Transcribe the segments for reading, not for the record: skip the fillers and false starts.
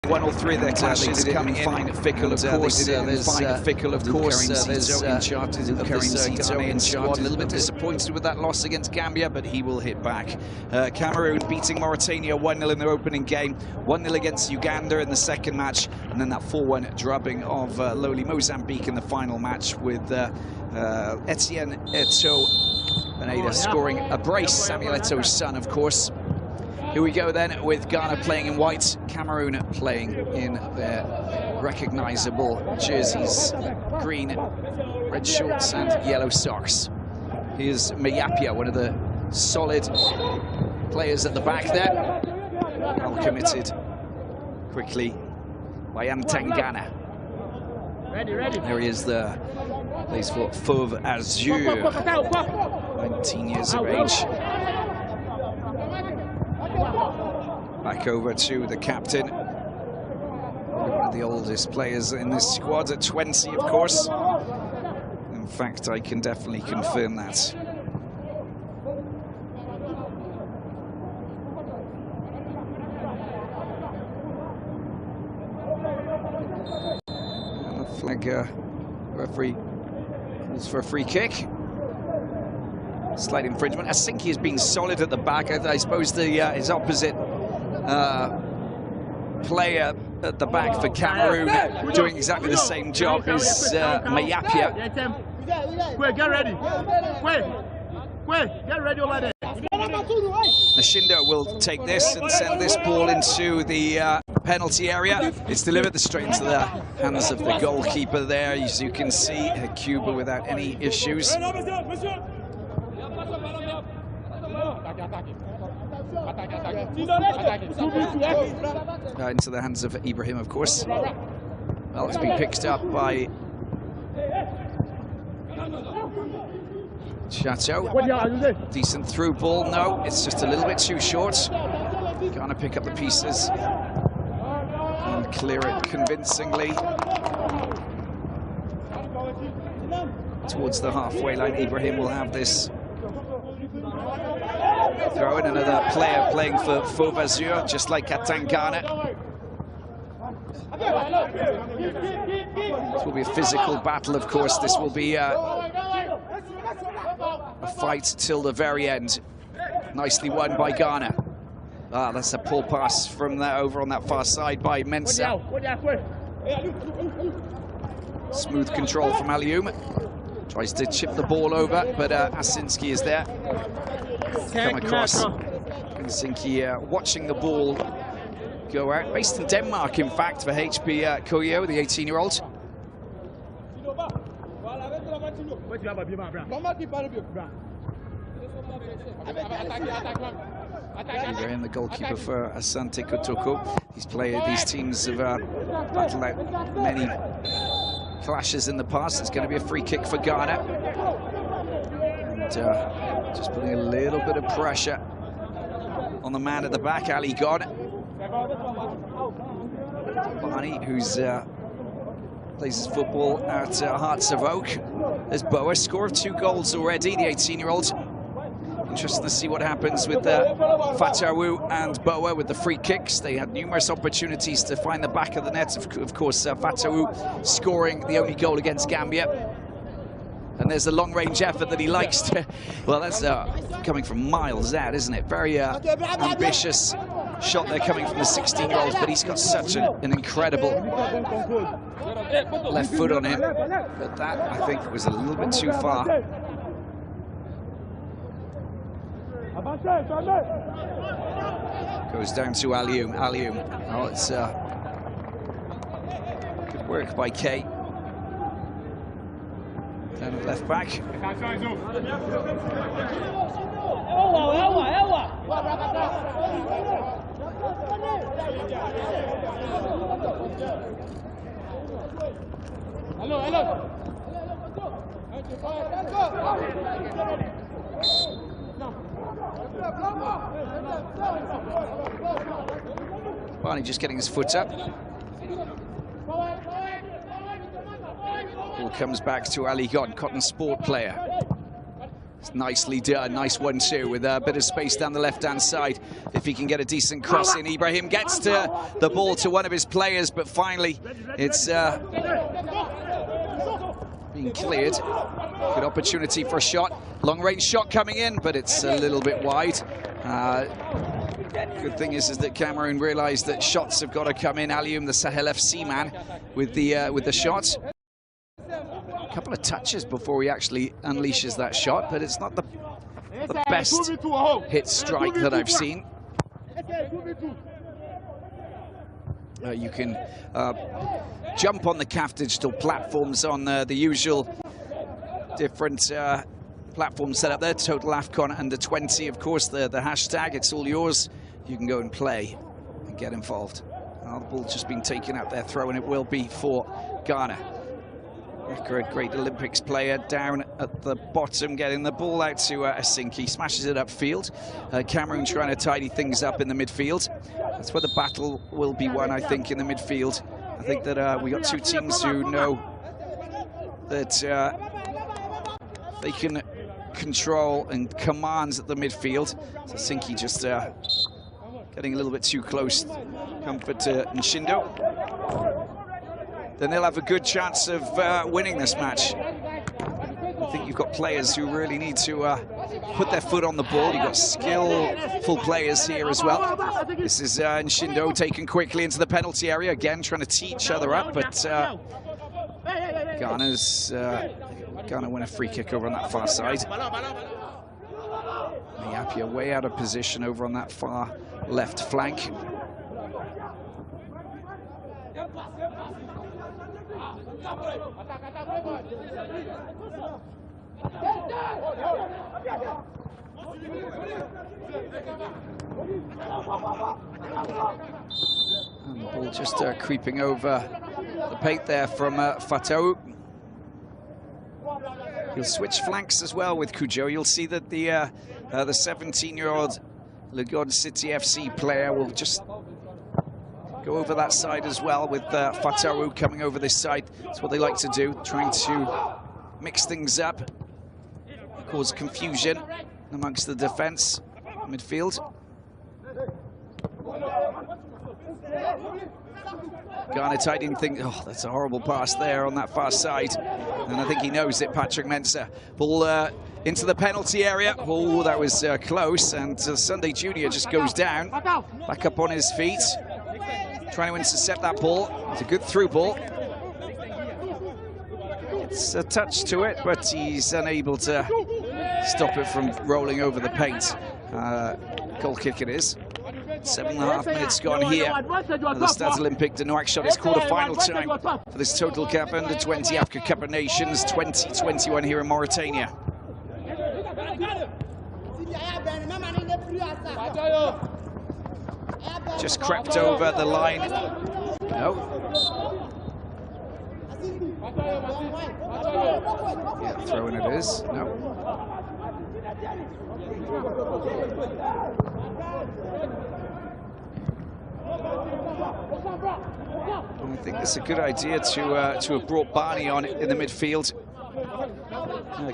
One or three of their clashes coming in. Fickle, of course. There's Fickle, of course. There's in charge of this Ghanaian squad. A little bit disappointed with that loss against Gambia, but he will hit back. Cameroon beating Mauritania 1-0 in their opening game, 1-0 against Uganda in the second match, and then that 4-1 drubbing of lowly Mozambique in the final match with Etienne Eto'o Beneda scoring a brace. Samuel Eto'o's son, of course. Here we go then with Ghana playing in white, Cameroon playing in their recognizable jerseys, green, red shorts and yellow socks. Here's Mayapia, one of the solid players at the back there. Well committed quickly by Ntangana. There he is there, plays for Fauve Azure, 19 years of age. Back over to the captain, one of the oldest players in this squad at 20, of course. In fact, I can definitely confirm that. And the flag referee calls for a free kick. Slight infringement. Asinki has been solid at the back. I suppose his opposite player at the back for Cameroon doing exactly the same job as Mayapia. Quick, get ready. Quick, get ready over there. Nashindo will take this and send this ball into the penalty area. It's delivered straight into the hands of the goalkeeper there. As you can see, Cuba without any issues. Into the hands of Ibrahim, of course. Well, it's been picked up by Chateau. Decent through ball. No, it's just a little bit too short. Gonna pick up the pieces and clear it convincingly towards the halfway line. Ibrahim will have this. Throw in another player playing for Fauve Azure, just like Ntangana. This will be a physical battle, of course. This will be a fight till the very end. Nicely won by Ghana. Ah, that's a poor pass from there over on that far side by Mensah. Smooth control from Alioum. Tries to chip the ball over, but Asinski is there. Come across. Asinski watching the ball go out. Based in Denmark, in fact, for HP Koyo, the 18-year-old. Ibrahim, the goalkeeper for Asante Kotoko. These teams have battled out many clashes in the past. It's going to be a free kick for Ghana. And just putting a little bit of pressure on the man at the back, Ali God. Barney, who's plays his football at Hearts of Oak. There's Boa, score of 2 goals already, the 18-year-old. Interesting to see what happens with Fatawu and Boa with the free kicks. They had numerous opportunities to find the back of the net. Of course, Fatawu scoring the only goal against Gambia. And there's a long-range effort that he likes to... Well, that's coming from miles out, isn't it? Very ambitious shot there coming from the 16-year-old, but he's got such an incredible left foot on him. But that, I think, was a little bit too far. Goes down to Alioum. Oh, it's good work by Kay. Down at left back. Barney just getting his foot up. Ball comes back to Ali God, Cotton Sport player. It's nicely done, nice 1-2 with a bit of space down the left-hand side. If he can get a decent cross in, Ibrahim gets to the ball to one of his players, but finally it's being cleared. Good opportunity for a shot. Long-range shot coming in, but it's a little bit wide. Good thing is that Cameroon realised that shots have got to come in. Alioum, the Sahel FC man, with the shot. A couple of touches before he actually unleashes that shot, but it's not the best hit strike that I've seen. You can jump on the CAF digital platforms on the usual different platforms set up there. Total AFCON under 20, of course, the hashtag. It's all yours. You can go and play and get involved. The ball's just been taken out there, throw, and it will be for Ghana. Great Olympics player down at the bottom, getting the ball out to Asinki, smashes it upfield. Cameroon trying to tidy things up in the midfield. That's where the battle will be won, I think, in the midfield. I think that we got two teams who know that they can control and command the midfield. So Asinki just getting a little bit too close. Comfort to Nshindo. Then they'll have a good chance of winning this match. I think you've got players who really need to put their foot on the ball. You've got skillful players here as well. This is Nshindo taken quickly into the penalty area, again trying to tee each other up, but Ghana win a free kick over on that far side. Yapia way out of position over on that far left flank. And the ball just creeping over the paint there from Fatau. He'll switch flanks as well with Cujo. You'll see that the 17-year-old Legon City FC player will just go over that side as well, with Fataru coming over this side. That's what they like to do, trying to mix things up, cause confusion amongst the defense, midfield. Ghana tidying things. Oh, that's a horrible pass there on that far side. And I think he knows it, Patrick Mensah. Ball into the penalty area. Oh, that was close. And Sunday Junior just goes down, back up on his feet, trying to intercept that ball. It's a good through ball. It's a touch to it, but he's unable to stop it from rolling over the paint. Goal kick it is. 7.5 minutes gone here at the Stade Olympique de Nouakchott. It's quarter-final time for this Total CAF Under 20 Africa Cup of Nations 2021 here in Mauritania. Just crept over the line. No. Yeah, throwing it is. No. I think it's a good idea to have brought Barney on in the midfield.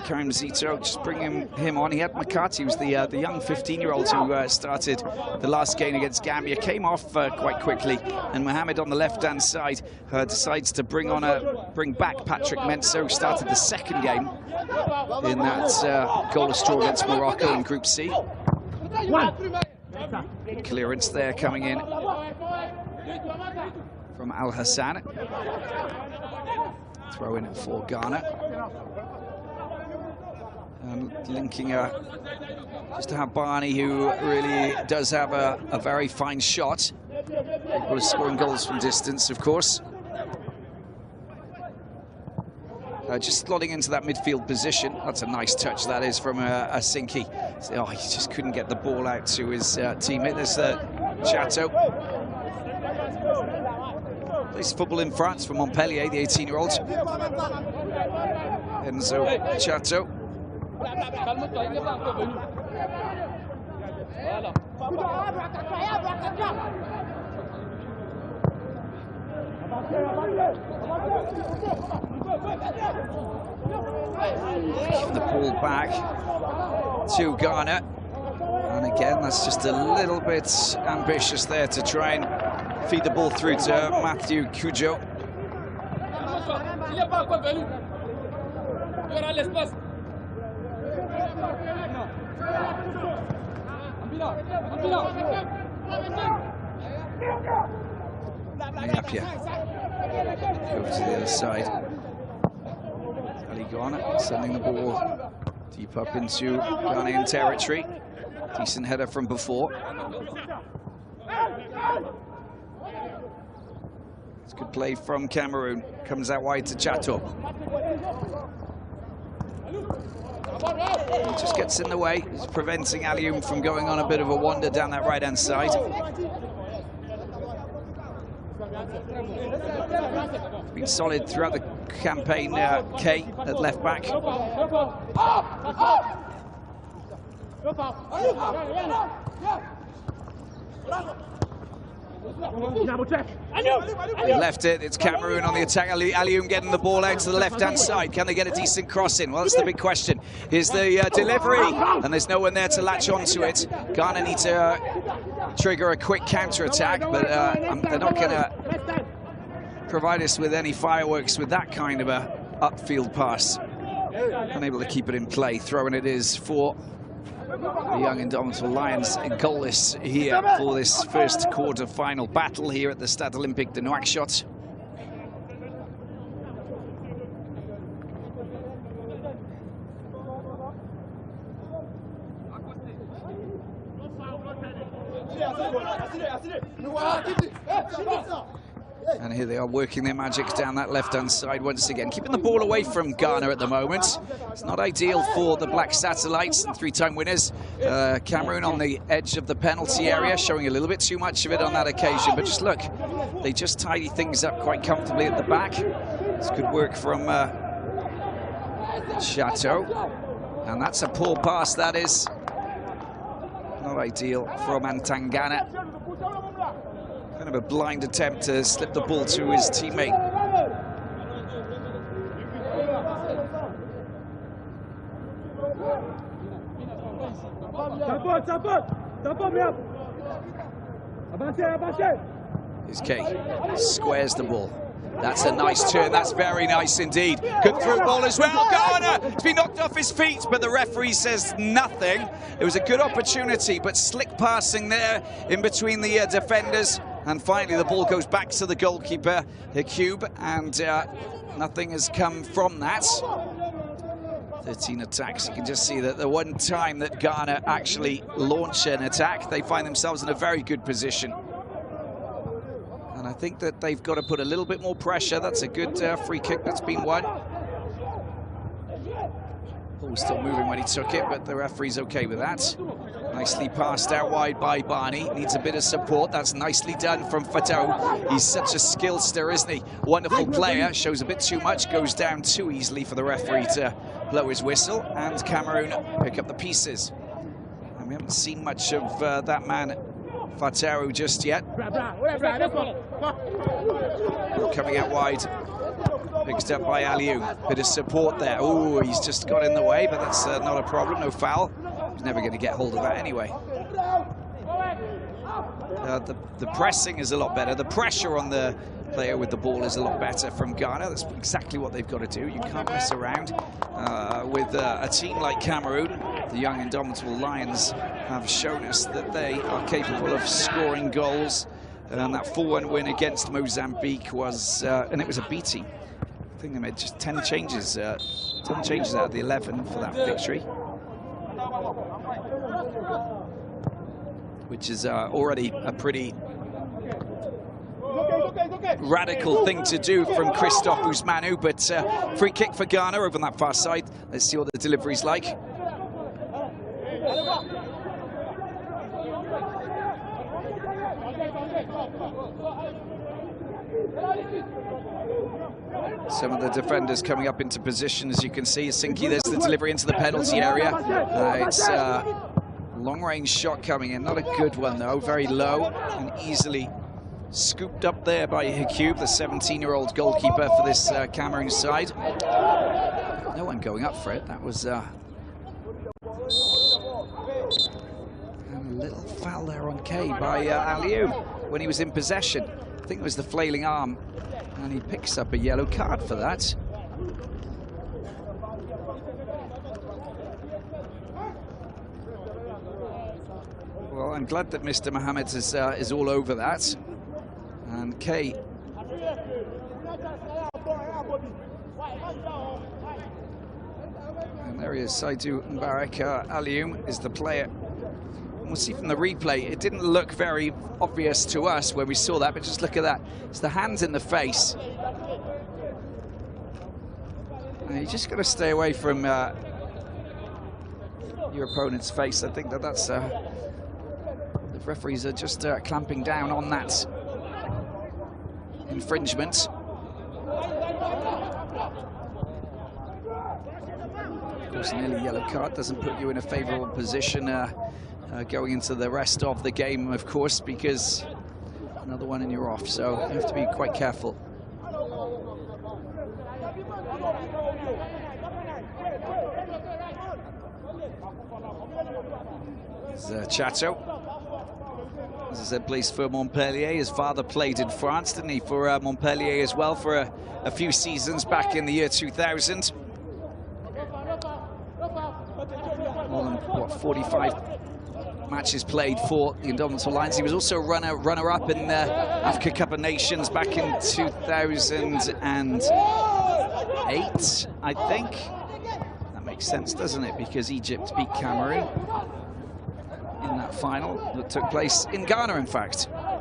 Karim Zito, just bring him on. He had McCarthy, who was the young 15-year-old who started the last game against Gambia, came off quite quickly, and Mohamed on the left-hand side decides to bring back Patrick Mensah, who started the second game in that goalless draw against Morocco in Group C. Clearance there coming in from Al Hassan. Throw in for Ghana. And linking just to have Barney, who really does have a very fine shot. Capable of scoring goals from distance, of course. Just slotting into that midfield position. That's a nice touch, that is, from Asinki. Oh, he just couldn't get the ball out to his teammate. There's Chateau. Plays football in France for Montpellier, the 18-year-old. Enzo Chateau. Give the ball back to Ghana. And again, that's just a little bit ambitious there to try and feed the ball through to Matthew Kujo. Go to the other side. Ali Ghana sending the ball deep up into Ghanaian territory. Decent header from before. It's good play from Cameroon. Comes out wide to Chato. He just gets in the way. He's preventing Alioum from going on a bit of a wander down that right-hand side. Been solid throughout the campaign, K at left back. He left it. It's Cameroon on the attack. Alioum getting the ball out to the left-hand side. Can they get a decent cross in? Well, that's the big question. Here's the delivery, and there's no one there to latch onto it. Ghana need to trigger a quick counter-attack, but they're not going to provide us with any fireworks with that kind of a upfield pass. Unable to keep it in play. Throwing it is for the young indomitable Lions, goalless here for this first quarter-final battle here at the Stade Olympique de Nouakchott. And here they are working their magic down that left-hand side once again, keeping the ball away from Ghana at the moment. It's not ideal for the Black Satellites and three-time winners. Cameroon on the edge of the penalty area, showing a little bit too much of it on that occasion. But just look, they just tidy things up quite comfortably at the back. It's good work from Chateau. And that's a poor pass, that is. Not ideal from Antangana. Kind of a blind attempt to slip the ball to his teammate. Here's K. Squares the ball. That's a nice turn. That's very nice indeed. Good through ball as well. Ghana! It's been knocked off his feet, but the referee says nothing. It was a good opportunity, but slick passing there in between the defenders. And finally, the ball goes back to the goalkeeper, Cube, and nothing has come from that. 13 attacks. You can just see that the one time that Ghana actually launch an attack, they find themselves in a very good position. And I think that they've got to put a little bit more pressure. That's a good free kick that's been won. Ball was still moving when he took it, but the referee's okay with that. Nicely passed out wide by Barney. Needs a bit of support. That's nicely done from Fatou. He's such a skillster, isn't he? Wonderful player. Shows a bit too much. Goes down too easily for the referee to blow his whistle. And Cameroon pick up the pieces. And we haven't seen much of that man, Fatou, just yet. Ball coming out wide. Picked up by Alioum. Bit of support there. Oh, he's just got in the way, but that's not a problem. No foul. He's never going to get hold of that anyway. The pressing is a lot better. The pressure on the player with the ball is a lot better from Ghana. That's exactly what they've got to do. You can't mess around with a team like Cameroon. The young indomitable Lions have shown us that they are capable of scoring goals. And that 4-1 win against Mozambique was, and it was a beating. I think they made just 10 changes out of the 11 for that victory. Which is already a pretty radical thing to do from Christophe Ousmane, but free kick for Ghana over on that far side. Let's see what the delivery's like. Some of the defenders coming up into position, as you can see. Sinki, there's the delivery into the penalty area. It's long-range shot coming in, not a good one though, very low and easily scooped up there by Hikube, the 17-year-old goalkeeper for this Cameroon side. No one going up for it. That was a little foul there on Kay by Aliou when he was in possession. I think it was the flailing arm, and he picks up a yellow card for that. Well, I'm glad that Mr. Mohammed is all over that. And Kay. And there he is, Saidu Mbarek. Aliou is the player. And we'll see from the replay, it didn't look very obvious to us when we saw that, but just look at that. It's the hands in the face. And you just got to stay away from your opponent's face. I think that's... the referees are just clamping down on that infringement. Of course, an early yellow card doesn't put you in a favourable position going into the rest of the game, of course, because another one and you're off, so you have to be quite careful. There's Chateau. As I said, plays for Montpellier. His father played in France, didn't he, for Montpellier as well for a few seasons back in the year 2000. More than, what, 45 matches played for the Indomitable Lions. He was also runner-up in the Africa Cup of Nations back in 2008, I think. That makes sense, doesn't it? Because Egypt beat Cameroon in that final that took place in Ghana, in fact. I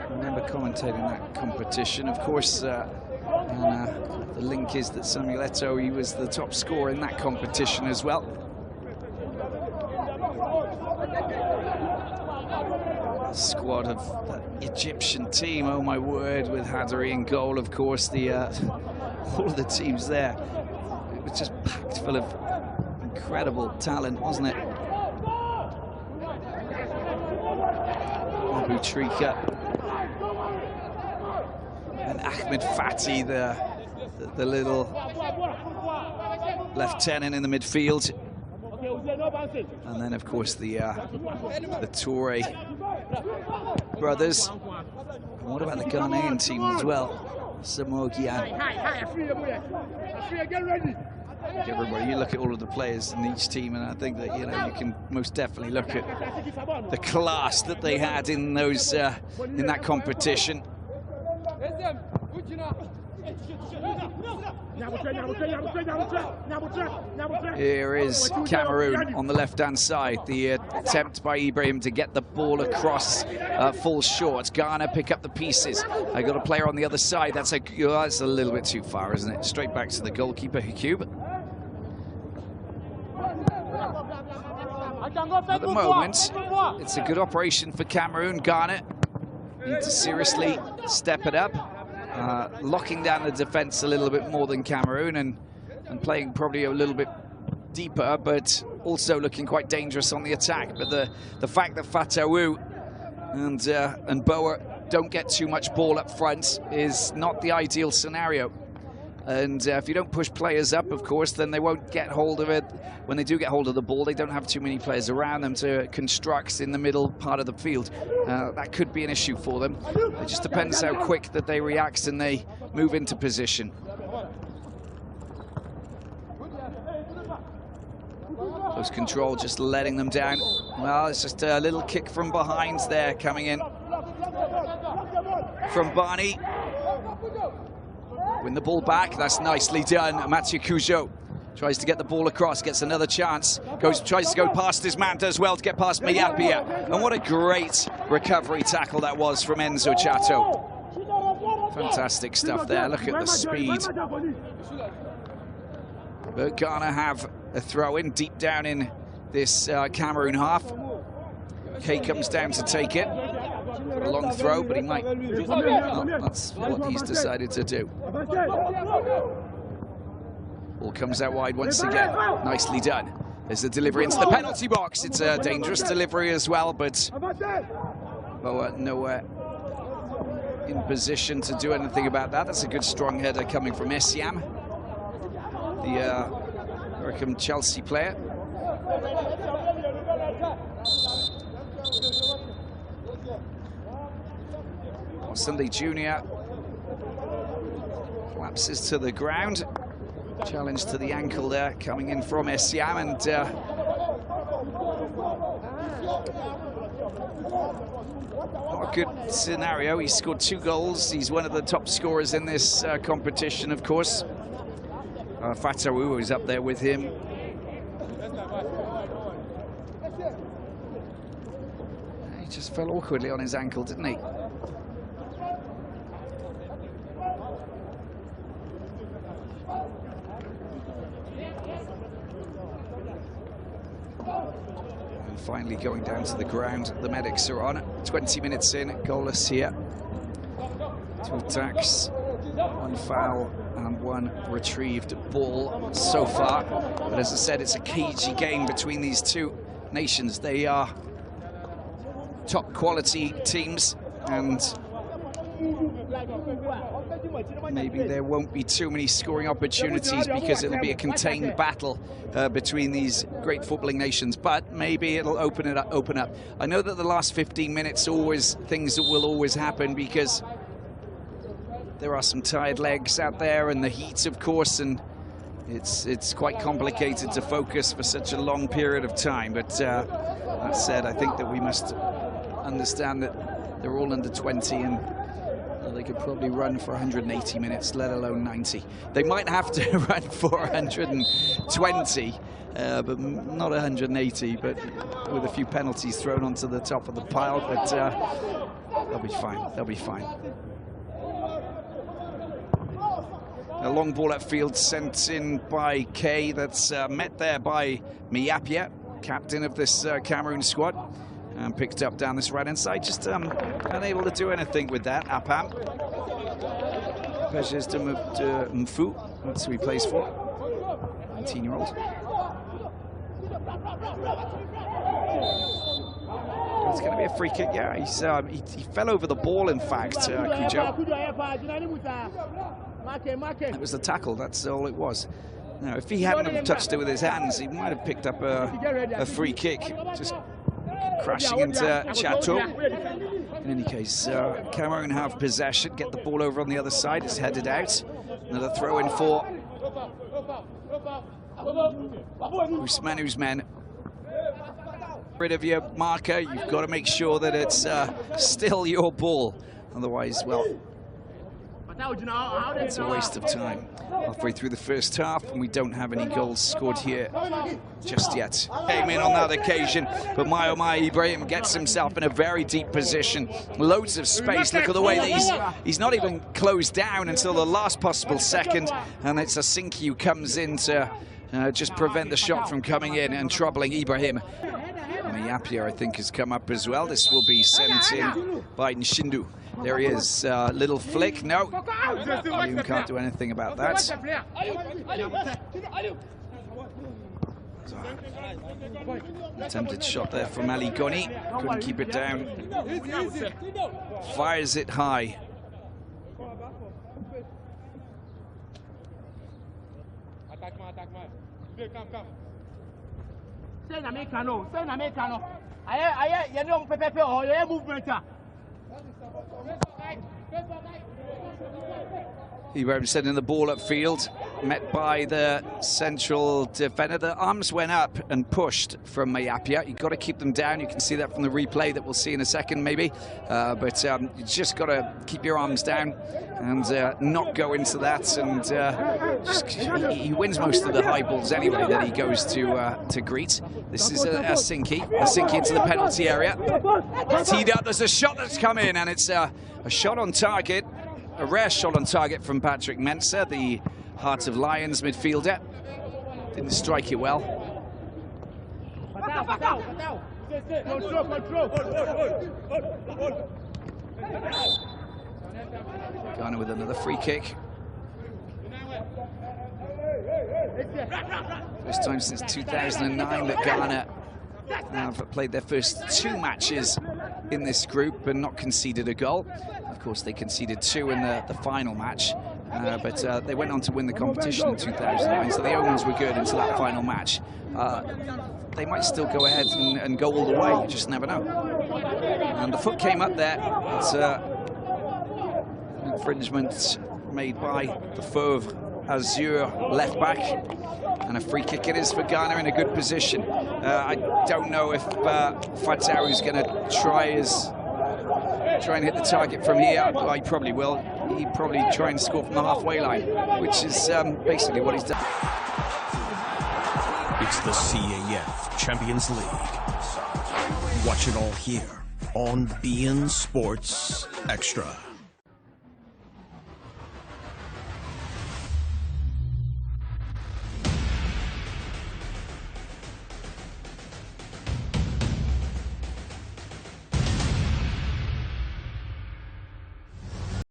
remember commentating that competition, of course, and the link is that Samuel Eto'o, he was the top scorer in that competition as well. The squad of the Egyptian team, oh my word, with Hadari in goal, of course, all of the teams there. It was just packed full of incredible talent, wasn't it? Abu Trika and Ahmed Fati, the little lieutenant in the midfield, and then of course the Toure brothers. And what about the Ghanaian team as well? Samoa Gyan. Everybody, you look at all of the players in each team, and I think that, you know, you can most definitely look at the class that they had in those in that competition. Here is Cameroon on the left-hand side. The attempt by Ibrahim to get the ball across falls short. Ghana pick up the pieces. I got a player on the other side. That's a little bit too far, isn't it? Straight back to the goalkeeper, Hikube. At the moment, it's a good operation for Cameroon. Ghana need to seriously step it up, locking down the defence a little bit more than Cameroon, and playing probably a little bit deeper, but also looking quite dangerous on the attack. But the fact that Fatawu and Boa don't get too much ball up front is not the ideal scenario. And if you don't push players up, of course, then they won't get hold of it. When they do get hold of the ball, they don't have too many players around them to construct in the middle part of the field. That could be an issue for them. It just depends how quick that they react and they move into position. Close control, just letting them down. Well, it's just a little kick from behind there coming in from Barney. Win the ball back, that's nicely done. Mathieu Cujo tries to get the ball across, gets another chance, tries to go past his man, does well to get past Mayapia. And what a great recovery tackle that was from Enzo Chateau. Fantastic stuff there, look at the speed. But Ghana have a throw-in deep down in this Cameroon half. Kay comes down to take it. A long throw, but he might. Well, that's what he's decided to do. Ball comes out wide once again. Nicely done. There's a delivery into the penalty box. It's a dangerous delivery as well, but nowhere in position to do anything about that. That's a good strong header coming from Essiam, the Wickham Chelsea player. Sunday Junior collapses to the ground. Challenge to the ankle there coming in from Essiam, and not a good scenario. He scored 2 goals. He's one of the top scorers in this competition, of course. Fatawu is up there with him. He just fell awkwardly on his ankle, didn't he? Finally going down to the ground. The medics are on. 20 minutes in, goalless here. 2 attacks, 1 foul and 1 retrieved ball so far. But as I said, it's a cagey game between these 2 nations. They are top quality teams, and maybe there won't be too many scoring opportunities because it'll be a contained battle between these great footballing nations, but maybe it'll open up. I know that the last 15 minutes things will always happen because there are some tired legs out there and the heat, of course, and it's quite complicated to focus for such a long period of time. But that said, I think that we must understand that they're all under 20 and they could probably run for 180 minutes, let alone 90. They might have to run for 120, but not 180, but with a few penalties thrown onto the top of the pile. But they'll be fine. They'll be fine. A long ball upfield sent in by Kay. That's met there by Miapia, captain of this Cameroon squad. And picked up down this right-hand side, just unable to do anything with that. Apam. Pleasures to Mfu, that's who he plays for, 19-year-old. It's going to be a free kick, yeah. He fell over the ball, in fact, Kujo. It was the tackle, that's all it was. Now, if he hadn't have touched it with his hands, he might have picked up a free kick. Just crashing into Chateau. In any case, Cameroon have possession, get the ball over on the other side. It's headed out. Another throw in for Usmanu's men. Rid of your marker, you've got to make sure that it's still your ball. Otherwise, well, it's a waste of time. Halfway through the first half, and we don't have any goals scored here just yet. Came in on that occasion, but Ibrahim gets himself in a very deep position. Loads of space. Look at the way that he's not even closed down until the last possible second, and it's Asinki who comes in to just prevent the shot from coming in and troubling Ibrahim. Miapia, I think, has come up as well. This will be sent in by Nshindu. There he is, little flick, no, you can't do anything about that. Attempted shot there from Ali Goni, couldn't keep it down, fires it high. Ibrahim sending the ball upfield, met by the central defender. The arms went up and pushed from Miapia. You've got to keep them down. You can see that from the replay that we'll see in a second, maybe. But you just got to keep your arms down and not go into that. And he wins most of the high balls anyway that he goes to greet. This is Asinki into the penalty area. Teed up. There's a shot that's come in, and it's a shot on target. A rare shot on target from Patrick Mensah, the Heart of Lions midfielder. Didn't strike it well. Ghana with another free kick. First time since 2009 that Ghana have played their first 2 matches in this group and not conceded a goal. Of course, they conceded 2 in the final match, but they went on to win the competition in 2009, so the omens were good until that final match. They might still go ahead and go all the way, you just never know. And the foot came up there. It's an infringement made by the Fauve Azure left back, and a free kick it is for Ghana in a good position. I don't know if Fataru's going to try and hit the target from here. Well, he probably will. He'd probably try and score from the halfway line, which is basically what he's done. It's the CAF Champions League. Watch it all here on beIN Sports Extra.